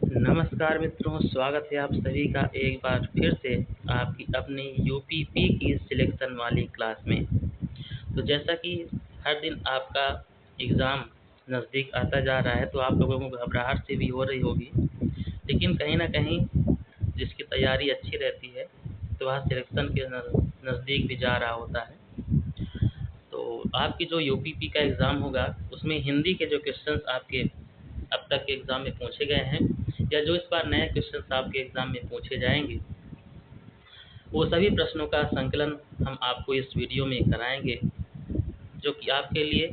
नमस्कार मित्रों, स्वागत है आप सभी का एक बार फिर से आपकी अपनी यूपीपी की सिलेक्शन वाली क्लास में। तो जैसा कि हर दिन आपका एग्ज़ाम नज़दीक आता जा रहा है तो आप लोगों को घबराहट सी भी हो रही होगी, लेकिन कहीं न कहीं जिसकी तैयारी अच्छी रहती है तो वह सिलेक्शन के नज़दीक भी जा रहा होता है। तो आपकी जो यूपीपी का एग्ज़ाम होगा उसमें हिंदी के जो क्वेश्चंस आपके अब तक के एग्ज़ाम में पूछे गए हैं या जो इस बार नए क्वेश्चंस आपके एग्ज़ाम में पूछे जाएंगे, वो सभी प्रश्नों का संकलन हम आपको इस वीडियो में कराएंगे, जो कि आपके लिए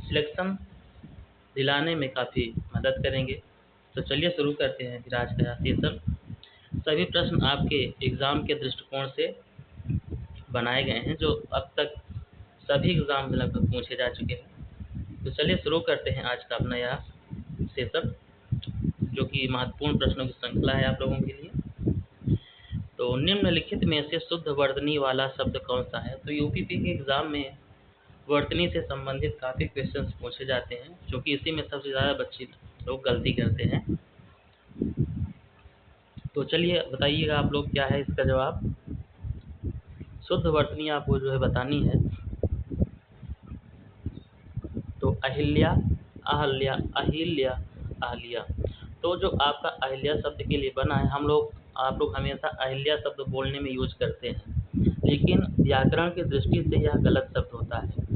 सिलेक्शन दिलाने में काफ़ी मदद करेंगे। तो चलिए शुरू करते हैं फिर आज का सेशन। सभी प्रश्न आपके एग्ज़ाम के दृष्टिकोण से बनाए गए हैं, जो अब तक सभी एग्ज़ाम में लगभग पूछे जा चुके हैं। तो चलिए शुरू करते हैं आज का अपना यह सेशन, जो कि महत्वपूर्ण प्रश्नों की श्रृंखला है आप लोगों के लिए। तो निम्नलिखित में से शुद्ध वर्तनी वाला शब्द कौन सा है? तो यूपीपी के एग्ज़ाम में वर्तनी से संबंधित काफ़ी क्वेश्चंस पूछे जाते हैं, जो कि इसी में सबसे ज़्यादा बच्चे लोग गलती करते हैं। तो चलिए बताइएगा आप लोग, क्या है इसका जवाब। शुद्ध वर्तनी आपको जो है बतानी है। तो अहिल्या, अहल्या, अहिल्या, अहल्या। तो जो आपका अहिल्या शब्द के लिए बना है, आप लोग हमेशा अहिल्या शब्द बोलने में यूज करते हैं, लेकिन व्याकरण की दृष्टि से यह गलत शब्द होता है।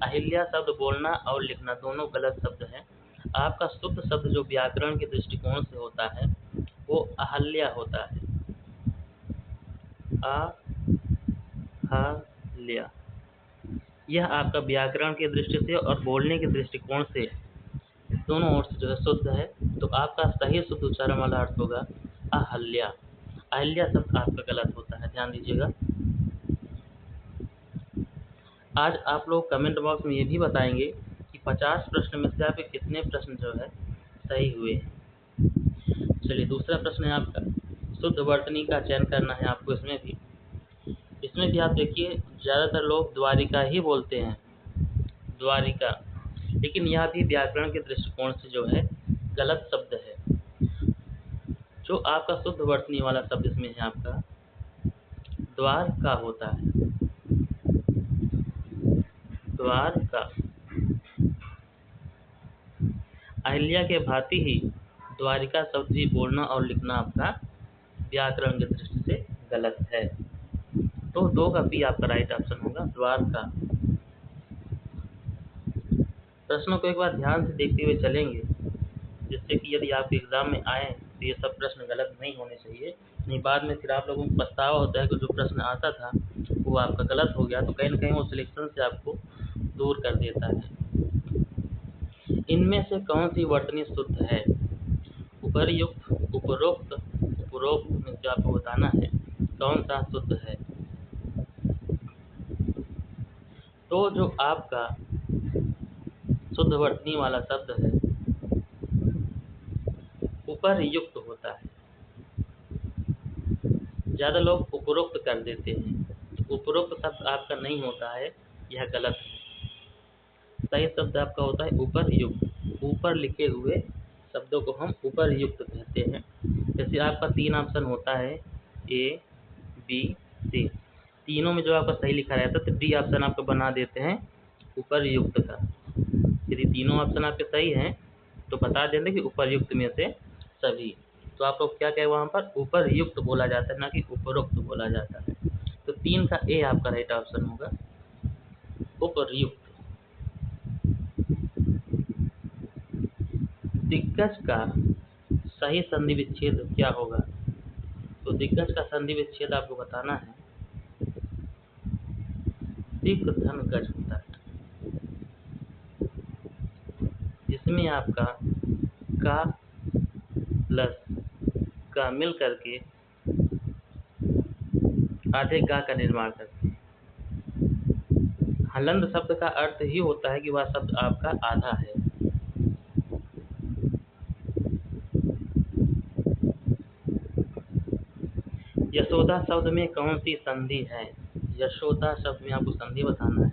अहिल्या शब्द बोलना और लिखना दोनों गलत शब्द हैं। आपका शुद्ध शब्द जो व्याकरण के दृष्टिकोण से होता है वो अहल्या होता है। अहल्या, यह आपका व्याकरण की दृष्टि से और बोलने के दृष्टिकोण से दोनों ओर से जो है शुद्ध है। तो आपका सही शुद्ध उच्चारण वाला अर्थ होगा अहल्या। अहिल्या शब्द आपका गलत होता है, ध्यान दीजिएगा। आज आप लोग कमेंट बॉक्स में ये भी बताएंगे कि 50 प्रश्न में से आपके कितने प्रश्न जो है सही हुए हैं। चलिए दूसरा प्रश्न है आपका, शुद्ध वर्तनी का चयन करना है आपको। इसमें भी आप देखिए, ज़्यादातर लोग द्वारिका ही बोलते हैं, द्वारिका, लेकिन यह भी व्याकरण के दृष्टिकोण से जो है गलत शब्द है। जो आपका शुद्ध वर्तनी वाला शब्द इसमें है आपका द्वार का होता है, द्वार का। अहिल्या के भांति ही द्वारिका शब्द भी बोलना और लिखना आपका व्याकरण की दृष्टि से गलत है। तो 2 का बी आपका राइट ऑप्शन होगा, द्वार का। प्रश्नों को एक बार ध्यान से देखते हुए चलेंगे, जिससे कि यदि आपके एग्जाम में आए तो ये सब प्रश्न गलत नहीं होने चाहिए। नहीं बाद में फिर आप लोगों को पछतावा होता है कि जो प्रश्न आता था वो आपका गलत हो गया, तो कहीं ना कहीं वो सिलेक्शन से आपको दूर कर देता है। इनमें से कौन सी वर्तनी शुद्ध है? उपर्युक्त, उपरोक्त, उपरोक्त में से आपको बताना है कौन सा शुद्ध है। तो जो आपका शुद्ध वर्तनी वाला शब्द है उपर्युक्त होता है। ज़्यादा लोग उपरोक्त कर देते हैं, तो उपरोक्त शब्द आपका नहीं होता है, यह गलत है। सही शब्द आपका होता है उपर्युक्त। ऊपर लिखे हुए शब्दों को हम उपर्युक्त कहते हैं। जैसे आपका 3 ऑप्शन होता है, ए, बी, सी। तीनों में जो आपका सही लिखा रहता है तो डी ऑप्शन आपको बना देते हैं उपर्युक्त का। यदि तीनों ऑप्शन आपके सही हैं तो बता देंगे कि उपर्युक्त में से सभी। तो आप लोग क्या कहें, वहाँ पर उपर्युक्त बोला जाता है, ना कि उपरोक्त बोला जाता है। तो 3 का ए आपका राइट ऑप्शन होगा, उपर्युक्त। दिग्गज का सही संधि विच्छेद क्या होगा? तो दिग्गज का संधि विच्छेद आपको बताना है दिग्धन गज होता है, जिसमें आपका का प्लस का मिल करके आधे गा का निर्माण करते हैं। हलंत शब्द का अर्थ ही होता है कि वह शब्द आपका आधा है। यशोदा शब्द में कौन सी संधि है? यशोदा शब्द में आपको संधि बताना है।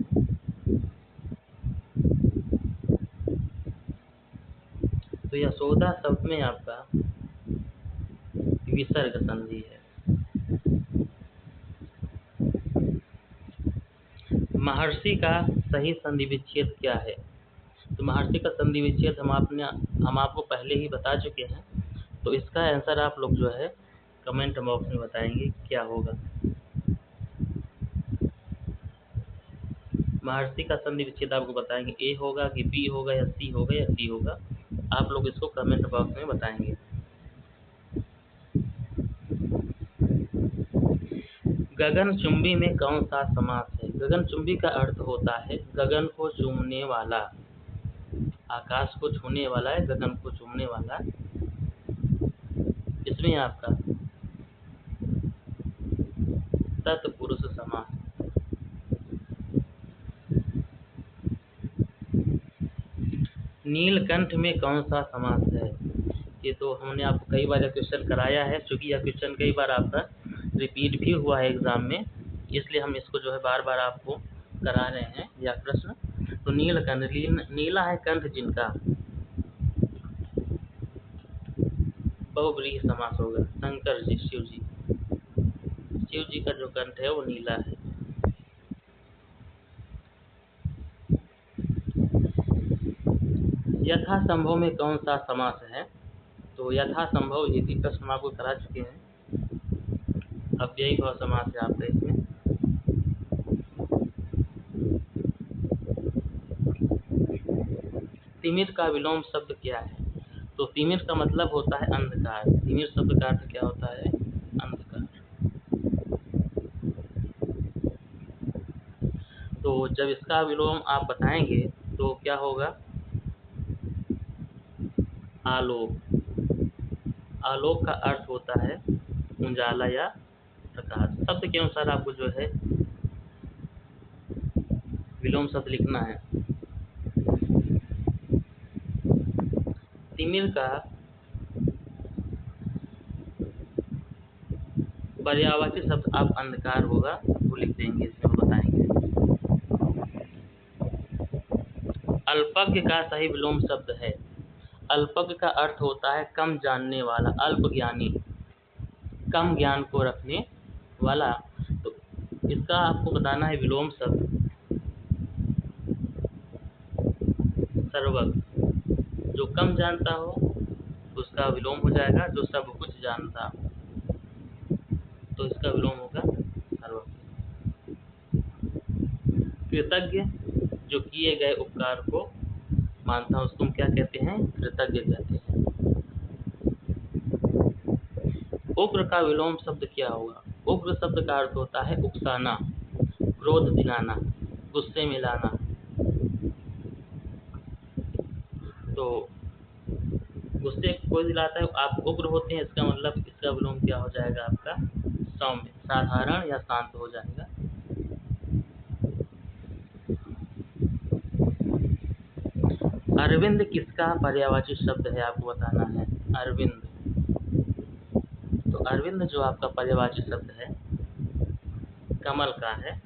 तो यशोदा शब्द में आपका विसर्ग संधि है। महर्षि का सही संधि विच्छेद क्या है? तो महर्षि का संधि विच्छेद हम आपको पहले ही बता चुके हैं। तो इसका आंसर आप लोग जो है कमेंट बॉक्स में बताएंगे क्या होगा। महर्षि का संधि विच्छेद आपको बताएंगे, ए होगा कि बी होगा या सी होगा या डी होगा। आप लोग इसको कमेंट बॉक्स में बताएंगे। गगनचुंबी में कौन सा समास है? गगनचुंबी का अर्थ होता है गगन को चूमने वाला, आकाश को छूने वाला है, गगन को चूमने वाला। इसमें आपका तत्पुरुष समास। नीलकंठ में कौन सा समास है? ये तो हमने आपको कई बार क्वेश्चन कराया है, चूंकि यह क्वेश्चन कई बार आपका रिपीट भी हुआ है एग्जाम में, इसलिए हम इसको जो है बार बार आपको करा रहे हैं यह प्रश्न। तो नीलकंठ, नीला है कंठ जिनका, बहुव्रीहि समास होगा। शंकर जी, शिव जी का जो कंठ है वो नीला है। यथासंभव में कौन सा समास है? तो यथासंभव ये भी प्रश्न हम आपको करा चुके हैं। अव्ययी भाव समास है आपका इसमें। तिमिर का विलोम शब्द क्या है? तो तिमिर का मतलब होता है अंधकार। तिमिर शब्द का अर्थ क्या होता है? अंधकार। तो जब इसका विलोम आप बताएंगे तो क्या होगा? आलोक। आलोक का अर्थ होता है उजाला या प्रकाश। शब्द के अनुसार आपको जो है विलोम शब्द लिखना है। तिमिर का पर्यायवाची शब्द आप अंधकार होगा वो लिख देंगे, इसमें बताएंगे। अल्पज्ञ का सही विलोम शब्द है। अल्पज्ञ का अर्थ होता है कम जानने वाला, अल्प ज्ञानी, कम ज्ञान को रखने वाला। तो इसका आपको बताना है विलोम शब्द सर्वज्ञ। जो कम जानता हो उसका विलोम हो जाएगा जो सब कुछ जानता हो, तो इसका विलोम होगा सर्वज्ञ। कृतज्ञ, जो किए गए उपकार को मानता है उसको हम क्या कहते हैं? कृतज्ञ कहते हैं। उग्र का विलोम शब्द क्या होगा? उग्र शब्द का अर्थ होता है उकसाना, क्रोध दिलाना, गुस्से में लाना। तो गुस्से को दिलाता है, आप उग्र होते हैं, इसका मतलब इसका विलोम क्या हो जाएगा आपका? सौम्य, साधारण या शांत हो जाएगा। अरविंद किसका पर्यायवाची शब्द है आपको बताना है। अरविंद, तो अरविंद जो आपका पर्यायवाची शब्द है कमल का है।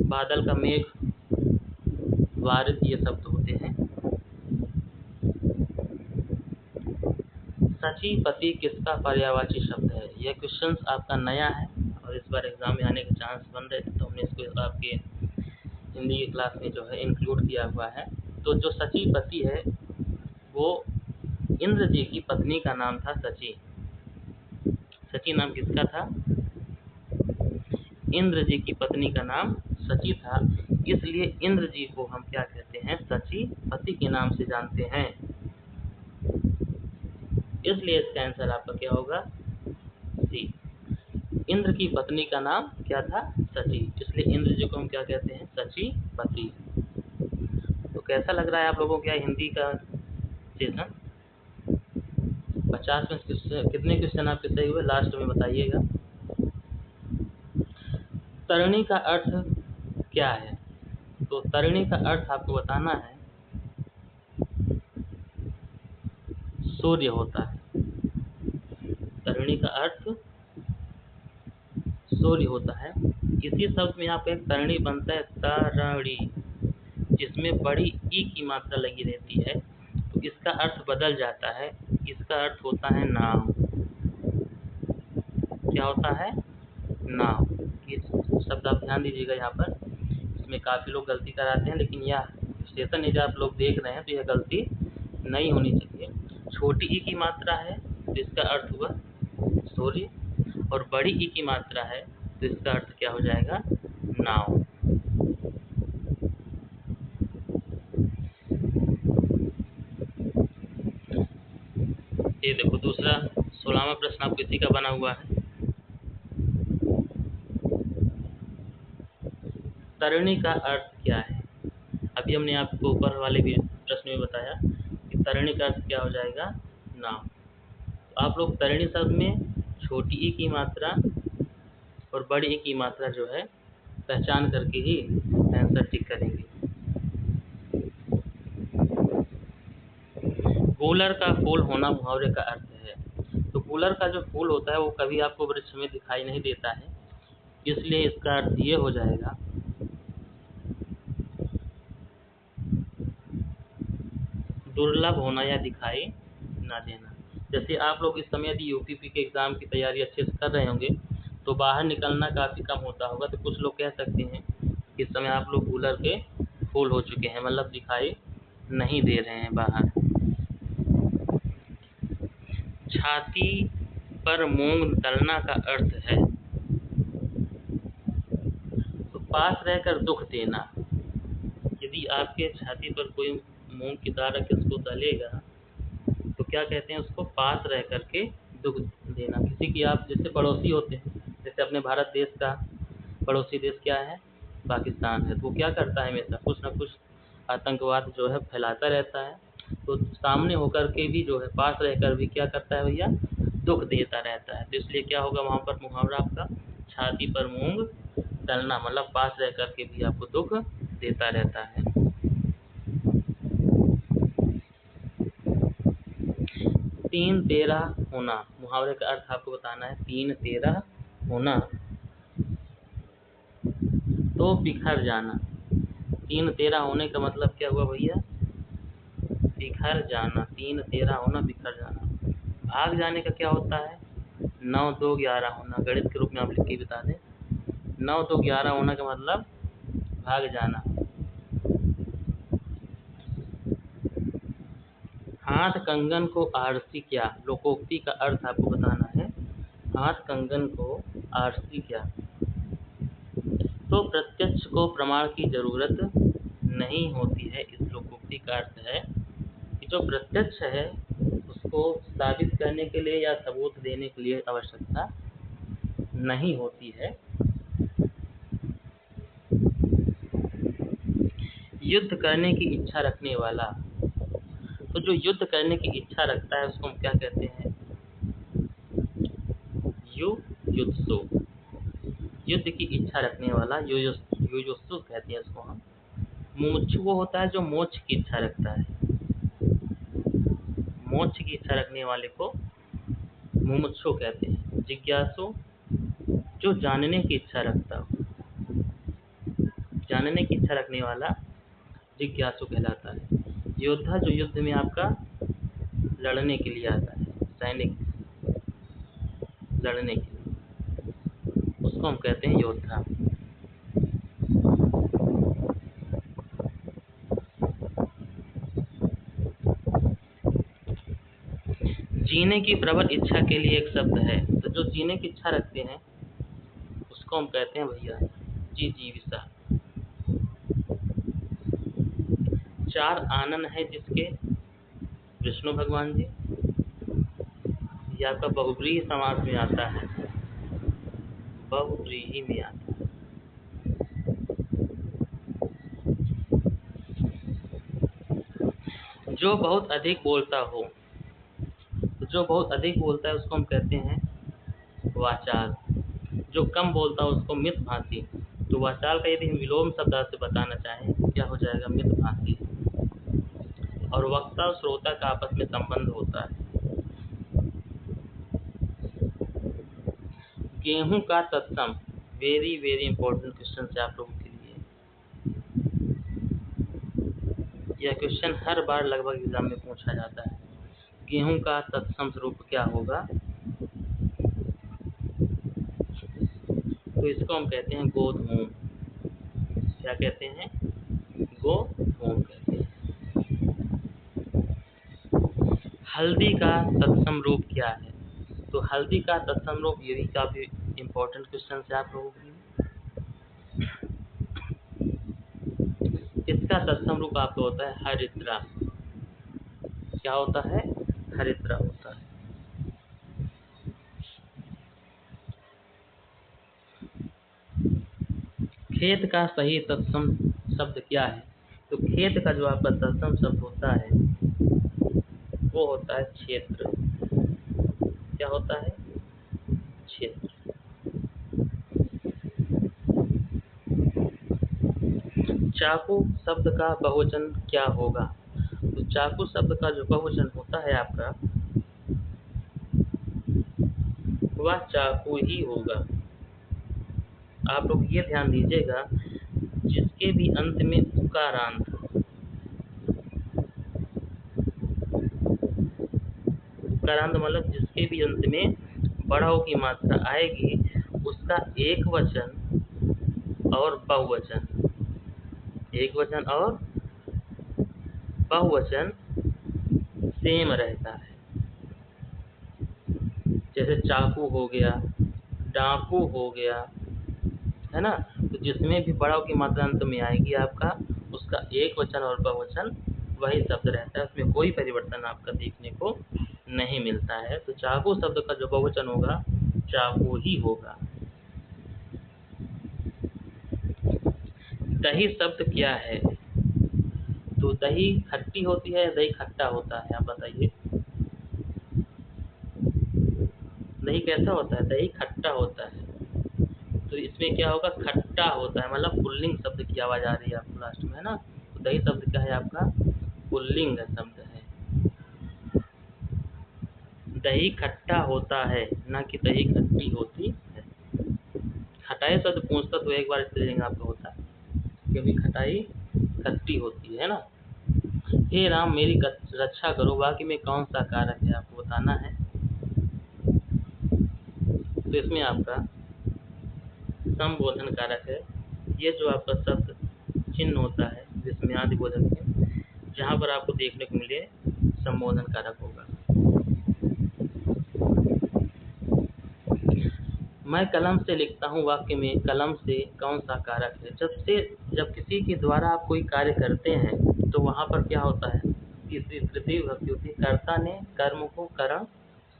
बादल का मेघ, वारिद ये शब्द होते हैं। सचिपति किसका पर्यायवाची शब्द है? यह क्वेश्चन आपका नया है और इस बार एग्जाम में आने के चांस बन रहे थे, तो हमने इसको आपके हिंदी की क्लास में जो है इंक्लूड किया हुआ है। तो जो सचिपति है वो इंद्र जी की पत्नी का नाम था सची। सची नाम किसका था? इंद्र जी की पत्नी का नाम सची था, इसलिए इंद्र जी को हम क्या कहते हैं? सचिपति के नाम से जानते हैं। इसलिए इसका आंसर आपका क्या होगा? सी। इंद्र की पत्नी का नाम क्या था? सची, इसलिए इंद्र जी को हम क्या कहते हैं? सचिपति। तो कैसा लग रहा है आप लोगों को क्या हिंदी का सेशन? 50 में कितने क्वेश्चन आपके सही हुए लास्ट में बताइएगा। तरणी का अर्थ क्या है? तो तरणी का अर्थ आपको बताना है सूर्य होता है। तरणी का अर्थ सूर्य होता है। इसी शब्द में यहाँ पे तरणी बनता है तरणी, जिसमें बड़ी ई की मात्रा लगी रहती है तो इसका अर्थ बदल जाता है। इसका अर्थ होता है नाव। क्या होता है? नाव। ये शब्द आप ध्यान दीजिएगा यहाँ पर। इसमें काफ़ी लोग गलती कराते हैं, लेकिन यह स्टेशन एज आप लोग देख रहे हैं तो यह गलती नहीं होनी चाहिए। छोटी ई की मात्रा है तो इसका अर्थ हुआ सूर्य, और बड़ी ई की मात्रा है तो इसका अर्थ क्या हो जाएगा? नाव। ये देखो दूसरा 16वां प्रश्न आपको इसी का बना हुआ है। तरणी का अर्थ क्या है? अभी हमने आपको ऊपर वाले भी प्रश्न में बताया कि तरणी का अर्थ क्या हो जाएगा? नाव। तो आप लोग तरणी शब्द में छोटी ई की मात्रा और बड़ी ई की मात्रा जो है पहचान करके ही आंसर टिक करेंगे। कूलर का फूल होना मुहावरे का अर्थ है। तो कूलर का जो फूल होता है वो कभी आपको वृक्ष में दिखाई नहीं देता है, इसलिए इसका अर्थ ये हो जाएगा दुर्लभ होना या दिखाई ना देना। जैसे आप लोग इस समय यदि यूपीपी के एग्ज़ाम की तैयारी अच्छे से कर रहे होंगे तो बाहर निकलना काफ़ी कम होता होगा, तो कुछ लोग कह सकते हैं कि इस समय आप लोग कूलर के फूल हो चुके हैं, मतलब दिखाई नहीं दे रहे हैं बाहर। छाती पर मूंग तलना का अर्थ है तो पास रहकर दुख देना। यदि आपके छाती पर कोई मूंग की दाल रख के उसको तलेगा तो क्या कहते हैं उसको? पास रह करके दुख देना। किसी की आप जैसे पड़ोसी होते हैं, जैसे अपने भारत देश का पड़ोसी देश क्या है? पाकिस्तान है। तो वो क्या करता है? हमेशा कुछ ना कुछ आतंकवाद जो है फैलाता रहता है, तो सामने होकर के भी जो है पास रहकर भी क्या करता है भैया? दुख देता रहता है। तो इसलिए क्या होगा वहाँ पर मुहावरा आपका छाती पर मूंग तलना, मतलब पास रह करके भी आपको दुख देता रहता है। 3-13 होना, मुहावरे का अर्थ आपको बताना है। 3-13 होना तो बिखर जाना। 3-13 होने का मतलब क्या हुआ भैया? बिखर जाना। 3-13 होना, बिखर जाना। भाग जाने का क्या होता है? 9-2-11 होना। गणित के रूप में आप लिख के बता दें। 9-2-11 होना का मतलब भाग जाना। हाथ कंगन को आरसी क्या? लोकोक्ति का अर्थ आपको बताना है। हाथ कंगन को आरसी क्या? तो प्रत्यक्ष को प्रमाण की जरूरत नहीं होती है। इस लोकोक्ति का अर्थ है कि जो प्रत्यक्ष है उसको साबित करने के लिए या सबूत देने के लिए आवश्यकता नहीं होती है। युद्ध करने की इच्छा रखने वाला, तो जो युद्ध करने की इच्छा रखता है उसको हम क्या कहते हैं? युयुत्सु। युद्ध की इच्छा रखने वाला युयुत्सु कहते हैं उसको हम। मुमुक्षु वो होता है जो मोक्ष की इच्छा रखता है। मोक्ष की इच्छा रखने वाले को मुमुक्षु कहते हैं। जिज्ञासु जो जानने की इच्छा रखता हो, जानने की इच्छा रखने वाला जिज्ञासु कहलाता है। योद्धा जो युद्ध में आपका लड़ने के लिए आता है, सैनिक लड़ने के लिए, उसको हम कहते हैं योद्धा। जीने की प्रबल इच्छा के लिए एक शब्द है, तो जो जीने की इच्छा रखते हैं उसको हम कहते हैं भैया जिजीविषा। 4 आनन है जिसके? विष्णु भगवान जी। यह आपका बहुब्रीहि समास में आता है, बहुब्रीहि में आता है। जो बहुत अधिक बोलता हो, तो जो बहुत अधिक बोलता है उसको हम कहते हैं वाचाल। जो कम बोलता है उसको मितभाषी। तो वाचाल का यदि हम विलोम शब्द से बताना चाहें तो क्या हो जाएगा? मितभाषी। और वक्ता और श्रोता का आपस में संबंध होता है। गेहूं का तत्सम, वेरी वेरी इंपॉर्टेंट क्वेश्चन है आप लोगों के लिए। यह क्वेश्चन हर बार लगभग एग्जाम में पूछा जाता है। गेहूं का तत्सम रूप क्या होगा? तो इसको हम कहते हैं गोधूम। क्या कहते हैं? गोधूम कहते हैं। हल्दी का तत्सम रूप क्या है? तो हल्दी का तत्सम रूप, ये भी काफी इंपॉर्टेंट क्वेश्चन है आप लोगों के लिए। इसका तत्सम रूप आपका होता है हरिद्रा। क्या होता है? हरिद्रा होता है। खेत का सही तत्सम शब्द क्या है? तो खेत का जो आपका तत्सम शब्द होता है वो होता है क्षेत्र। क्या होता है? क्षेत्र। चाकू शब्द का बहुवचन क्या होगा? तो चाकू शब्द का जो बहुवचन होता है आपका, वह चाकू ही होगा। आप लोग ये ध्यान दीजिएगा, जिसके भी अंत में उकारांत, उकारांत मतलब जिसके भी अंत में बड़ाओ की मात्रा आएगी, उसका एक वचन और बहुवचन, एक वचन और बहुवचन सेम रहता है। जैसे चाकू हो गया, डाकू हो गया, है ना। तो जिसमें भी बड़ाओ की मात्रा अंत में आएगी आपका, उसका एक वचन और बहुवचन वही शब्द रहता है, उसमें कोई परिवर्तन आपका देखने को नहीं मिलता है। तो चाकू शब्द का जो बहुवचन होगा चाकू ही होगा। दही शब्द क्या है? तो दही खट्टी होती है, दही खट्टा होता है, आप बताइए। दही कैसा होता है? दही खट्टा होता है। तो इसमें क्या होगा? खट्टा होता है, मतलब पुल्लिंग शब्द की आवाज आ रही है आपको लास्ट में, है ना। तो दही शब्द क्या है आपका? पुल्लिंग शब्द है। दही खट्टा होता है, ना कि दही खट्टी होती है। खटाई शब्द पूछता तो एक बार स्त्रीलिंग आपका होता है, क्योंकि खटाई खट्टी होती है ना। हे राम मेरी रक्षा करो, वाक्य में कौन सा कारक है आपको बताना है। तो इसमें आपका संबोधन कारक है। ये जो आपका शब्द चिन्ह होता है जिसमें आदि बोधक है, जहाँ पर आपको देखने को मिले संबोधन कारक होगा। मैं कलम से लिखता हूँ, वाक्य में कलम से कौन सा कारक है? जब किसी के द्वारा आप कोई कार्य करते हैं तो वहाँ पर क्या होता है? तीसरी तृतीय विभक्ति होती है। कर्ता ने कर्म को करण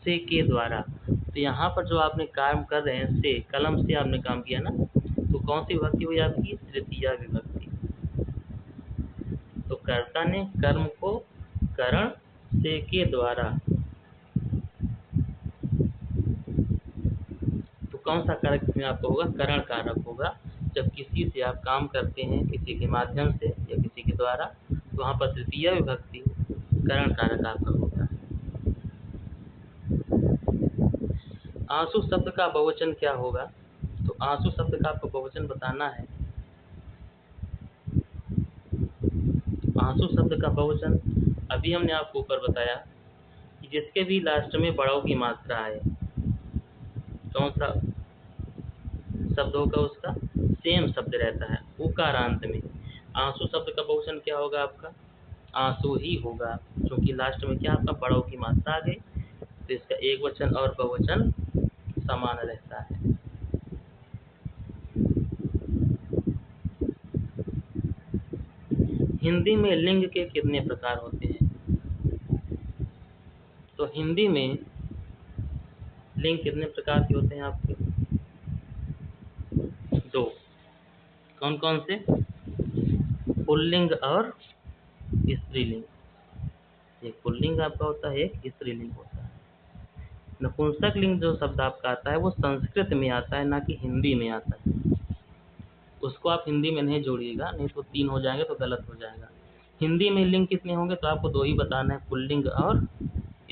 से के द्वारा। तो यहाँ पर जो आपने काम कर रहे हैं, से कलम से आपने काम किया ना, तो कौन सी विभक्ति हुई आपकी? तृतीया विभक्ति। तो कर्ता ने कर्म को करण से के द्वारा, तो कौन सा कारक इसमें आपको होगा? करण कारक होगा। जब किसी से आप काम करते हैं, किसी के माध्यम से या किसी के द्वारा, तो वहाँ पर तृतीय विभक्ति करण कारक आपका होता है। आंसू शब्द का बहुवचन क्या होगा? तो आंसू शब्द का आपको बहुवचन बताना है। आंसू शब्द का बहुवचन अभी हमने आपको ऊपर बताया कि जिसके भी लास्ट में बड़ाओ की मात्रा आए, कौन सा शब्द होगा? उसका सेम शब्द रहता है उकारांत में। आंसू शब्द का बहुवचन क्या होगा आपका? आंसू ही होगा, क्योंकि लास्ट में क्या आपका बड़ाओ की मात्रा आ गई, तो इसका एक वचन और बहुवचन समान रहता है। हिंदी में लिंग के कितने प्रकार होते हैं? तो हिंदी में लिंग कितने प्रकार के होते हैं आपके? दो। कौन कौन से? पुल्लिंग और स्त्रीलिंग। एक पुल्लिंग आपका होता है, एक स्त्रीलिंग होता है। नपुंसक लिंग जो शब्द आपका आता है वो संस्कृत में आता है, ना कि हिंदी में आता है। उसको आप हिंदी में नहीं जोड़िएगा, नहीं तो तीन हो जाएंगे तो गलत हो जाएगा। हिंदी में लिंग कितने होंगे? तो आपको दो ही बताना है, पुल्लिंग और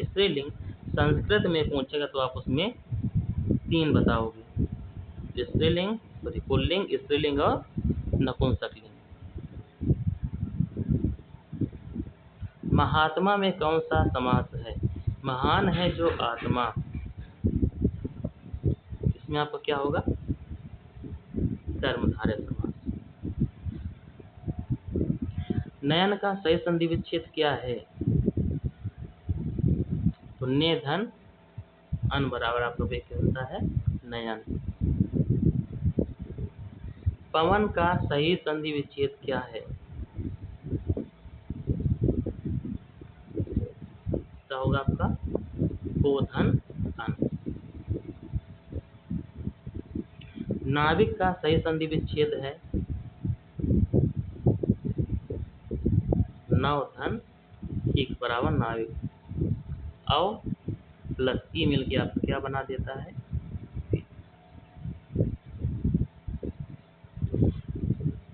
स्त्रीलिंग। संस्कृत में पूछेगा तो आप उसमें तीन बताओगे, स्त्रीलिंग, पुल्लिंग, स्त्रीलिंग और नपुंसक लिंग। महात्मा में कौन सा समास है? महान है जो आत्मा, इसमें आपका क्या होगा? कर्मधारय समास। नयन का सही संधि विच्छेद क्या है? पुण्य धन अन बराबर आप लोग एक होता है नयन। पवन का सही संधि विच्छेद क्या है? क्या होगा आपका? गोधन अन। नाविक का सही संधि विच्छेद है नव धन एक बराबर नाविक। औ प्लस ई मिलके आपको क्या बना देता है?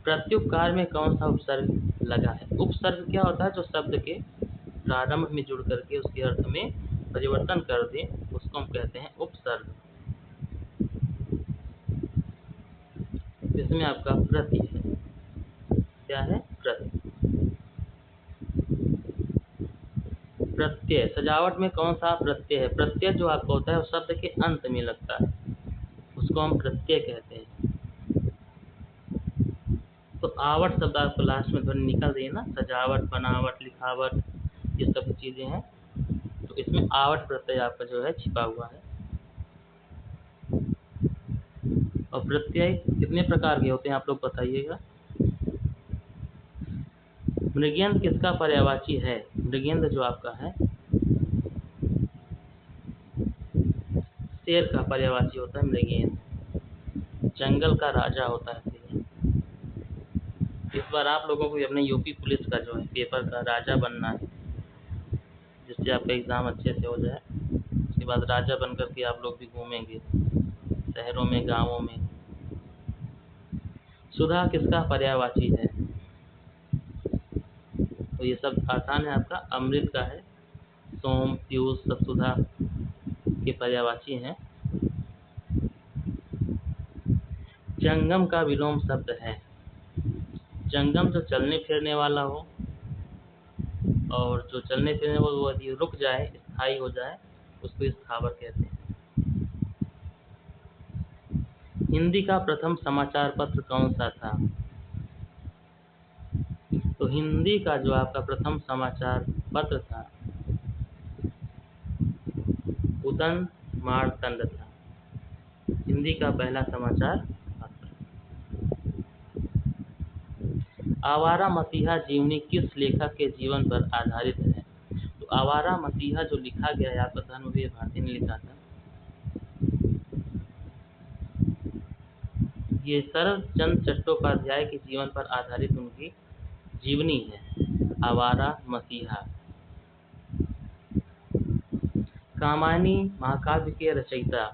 प्रत्युपकार में कौन सा उपसर्ग लगा है? उपसर्ग क्या होता है? जो शब्द के प्रारंभ में जुड़ करके उसके अर्थ में परिवर्तन कर दे, उसको हम कहते हैं उपसर्ग। इसमें आपका प्रति है। क्या है? प्रति। प्रत्यय, सजावट में कौन सा प्रत्यय है? प्रत्यय जो आपका होता है वो शब्द के अंत में लगता है, उसको हम प्रत्यय कहते हैं। तो आवट शब्द आपको लास्ट में ध्वनि निकल रही है ना, सजावट, बनावट, लिखावट, ये सब चीजें हैं, तो इसमें आवट प्रत्यय आपका जो है छिपा हुआ है। और प्रत्यय कितने प्रकार के होते हैं आप लोग बताइएगा? मृगयंत्र किसका पर्यायवाची है? मृगयंत्र जो आपका है शेर का पर्यायवाची होता है मृगयंत्र। जंगल का राजा होता है शेर। इस बार आप लोगों को अपने यूपी पुलिस का जो है पेपर का राजा बनना है, जिससे आपका एग्जाम अच्छे से हो जाए। उसके बाद राजा बन करके आप लोग भी घूमेंगे शहरों में, गांवों में। सुधा किसका पर्यायवाची है? तो ये सब आसान है आपका। अमृत का है, सोम, पीयूष सब सुधा के पर्यायवाची हैं। जंगम का विलोम शब्द है। जंगम जो चलने फिरने वाला हो, और जो चलने फिरने वाला वो यदि रुक जाए, स्थायी हो जाए, उसको स्थावर कहते हैं। हिंदी का प्रथम समाचार पत्र कौन सा था? तो हिंदी का जो आपका प्रथम समाचार पत्र था उदंत मार्तंड था, हिंदी का पहला समाचार पत्र। आवारा मसीहा जीवनी किस लेखक के जीवन पर आधारित है? तो आवारा मसीहा जो लिखा गया है आपका धर्मवीर भारती ने लिखा था, ये शरद चंद्र चट्टोपाध्याय के जीवन पर आधारित उनकी जीवनी है, आवारा मसीहा। कामायनी महाकाव्य के रचयिता?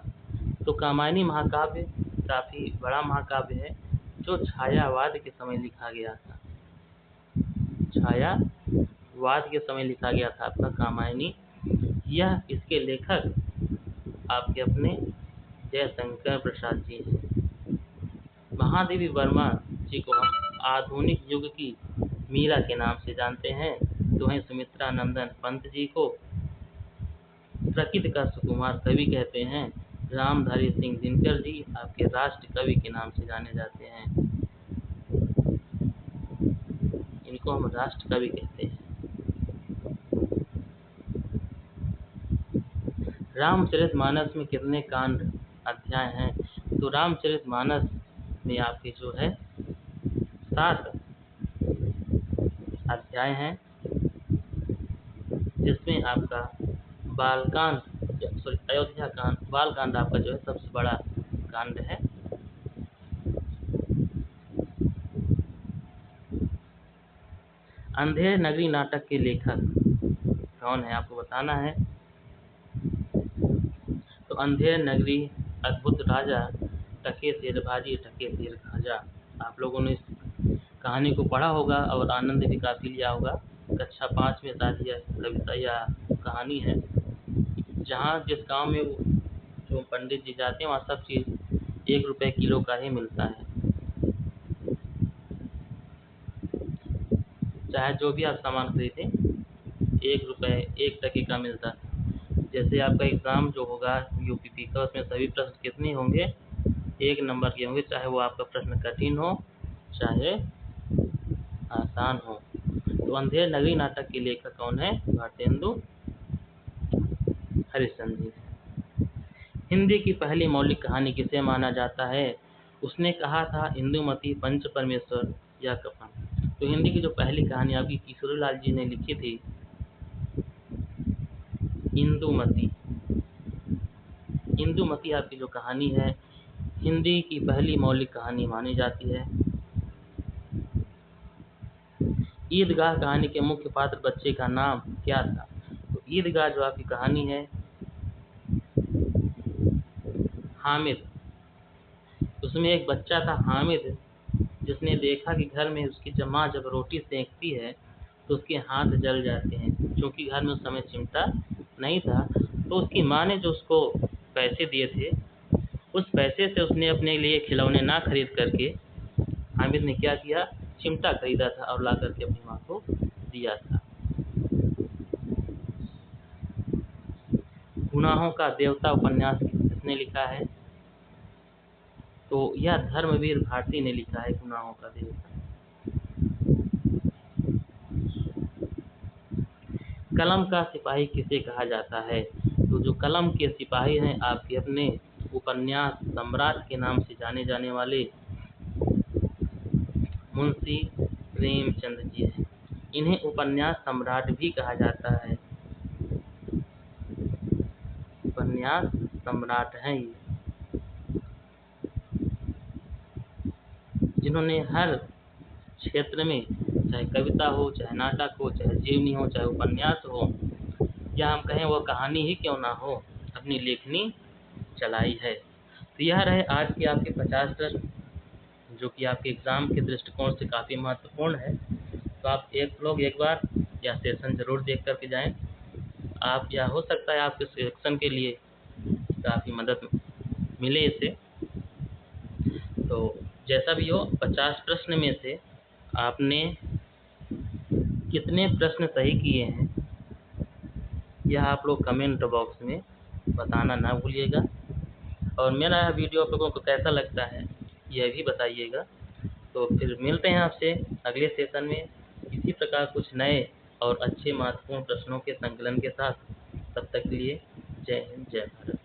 तो कामायनी महाकाव्य काफी बड़ा महाकाव्य है, जो छायावाद के समय लिखा गया था। छायावाद के समय लिखा गया था आपका कामायनी। यह इसके लेखक आपके अपने जयशंकर प्रसाद जी हैं। महादेवी वर्मा जी को हम आधुनिक युग की मीरा के नाम से जानते हैं, तो वहीं सुमित्रा नंदन पंत जी को प्रकृति का सुकुमार कवि कहते हैं। रामधारी सिंह दिनकर जी आपके राष्ट्र कवि के नाम से जाने जाते हैं, इनको हम राष्ट्र कवि कहते हैं। रामचरितमानस में कितने कांड अध्याय हैं? तो रामचरितमानस में आपके जो है 7 अध्याय हैं, जिसमें आपका बालकांड, सॉरी अयोध्या कांड, बालकांड आपका जो है सबसे बड़ा कांड है। अंधेर नगरी नाटक के लेखक कौन है आपको बताना है। तो अंधेर नगरी, अद्भुत राजा, टके सिर भाजी टके सिर खाजा, आप लोगों ने इस कहानी को पढ़ा होगा और आनंद भी काफी लिया होगा। कक्षा 5 में शायद यह कविता या कहानी है, जहाँ जिस गांव में वो जो पंडित जी जाते हैं वहाँ सब चीज़ 1 रुपये किलो का ही मिलता है, चाहे जो भी आप सामान खरीदें ₹1 1 टके का मिलता था। जैसे आपका एग्ज़ाम जो होगा यूपीपी का, उसमें सभी प्रश्न कितने होंगे, 1 नंबर के होंगे, चाहे वो आपका प्रश्न कठिन हो चाहे आसान हो। तो अंधेर नगरी नाटक के लेखक कौन है? भारतेंदु हरिश्चंद्र जी। हिंदी की पहली मौलिक कहानी किसे माना जाता है? उसने कहा था इंदुमती, पंच परमेश्वर या कफन। तो हिंदी की जो पहली कहानी आपकी किशोरीलाल जी ने लिखी थी, इंदुमती। इंदुमती आपकी जो कहानी है, हिंदी की पहली मौलिक कहानी मानी जाती है। ईदगाह कहानी के मुख्य पात्र बच्चे का नाम क्या था? तो ईदगाह जो आपकी कहानी है, हामिद। उसमें एक बच्चा था हामिद, जिसने देखा कि घर में उसकी माँ जब रोटी सेंकती है तो उसके हाथ जल जाते हैं। क्योंकि घर में उस समय चिमटा नहीं था, तो उसकी माँ ने जो उसको पैसे दिए थे, उस पैसे से उसने अपने लिए खिलौने ना खरीद करके हामिद ने क्या किया, चिमटा खरीदा था और ला करके अपनी माँ को दिया था। गुनाहों का देवता उपन्यास किसने लिखा है? तो यह धर्मवीर भारती ने लिखा है, गुनाहों का देवता। कलम का सिपाही किसे कहा जाता है? तो जो कलम के सिपाही हैं आपके अपने उपन्यास सम्राट के नाम से जाने जाने वाले मुंशी प्रेमचंद जी हैं। इन्हें उपन्यास सम्राट भी कहा जाता है। उपन्यास सम्राट हैं ये, जिन्होंने हर क्षेत्र में, चाहे कविता हो, चाहे नाटक हो, चाहे जीवनी हो, चाहे उपन्यास हो, या हम कहें वह कहानी ही क्यों ना हो, अपनी लेखनी चलाई है। तो यह रहे आज के आपके 50 प्रश्न, जो कि आपके एग्ज़ाम के दृष्टिकोण से काफ़ी महत्वपूर्ण है। तो आप लोग एक बार यह सेशन ज़रूर देख करके जाएं। आप, या हो सकता है आपके सिलेक्शन के लिए काफ़ी मदद मिले इससे। तो जैसा भी हो, 50 प्रश्न में से आपने कितने प्रश्न सही किए हैं, यह आप लोग कमेंट बॉक्स में बताना ना भूलिएगा। और मेरा यह वीडियो आप लोगों को कैसा लगता है, यह भी बताइएगा। तो फिर मिलते हैं आपसे अगले सेशन में इसी प्रकार कुछ नए और अच्छे महत्वपूर्ण प्रश्नों के संकलन के साथ। तब तक के लिए जय हिंद, जय भारत।